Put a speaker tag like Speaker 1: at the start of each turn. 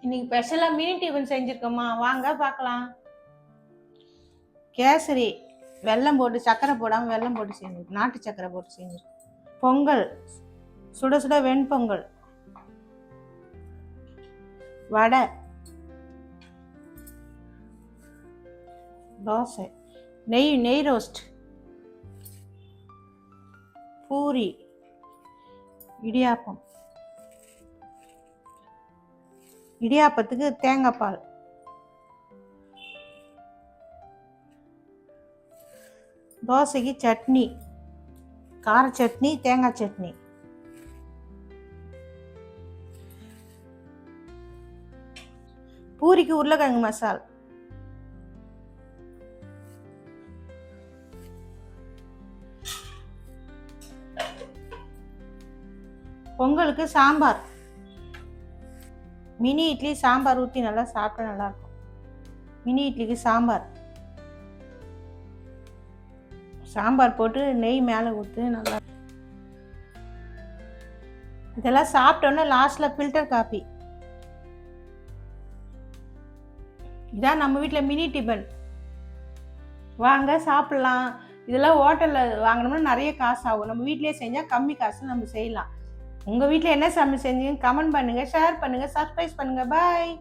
Speaker 1: இன்னைக்கு ஸ்பெஷலாக mini tiffin செஞ்சுருக்கோம்மா, வாங்க பார்க்கலாம். கேசரி வெல்லம் போட்டு, சர்க்கரை போடாமல் வெல்லம் போட்டு செஞ்சுருக்கோம், நாட்டு சர்க்கரை போட்டு செஞ்சுருக்கோம். பொங்கல், சுட சுட வெண்பொங்கல், வடை, தோசை, நெய் ரோஸ்ட், பூரி, இடியாப்பம். இடியாப்பத்துக்கு தேங்காய் பால், தோசைக்கு சட்னி, கார சட்னி, தேங்காய் சட்னி, பூரிக்கு உருளைக்கிழங்கு மசால், பொங்கலுக்கு சாம்பார். மினி இட்லி சாம்பார் ஊற்றி நல்லா சாப்பிட்டா நல்லாயிருக்கும். மினி இட்லிக்கு சாம்பார் போட்டு நெய் மேலே ஊற்று நல்லா. இதெல்லாம் சாப்பிட்டோன்னே லாஸ்ட்டில் ஃபில்டர் காஃபி. இதான் நம்ம வீட்டில் மினி டிஃபன். வாங்க சாப்பிட்லாம். இதெல்லாம் ஹோட்டலில் வாங்கினோம்னா நிறைய காசு ஆகும். நம்ம வீட்டிலே செஞ்சால் கம்மி காசு நம்ம செய்யலாம். உங்கள் வீட்டில் என்ன சமையல் செஞ்சீங்க கமெண்ட் பண்ணுங்கள், ஷேர் பண்ணுங்கள், சப்ஸ்கிரைப் பண்ணுங்கள். பாய்.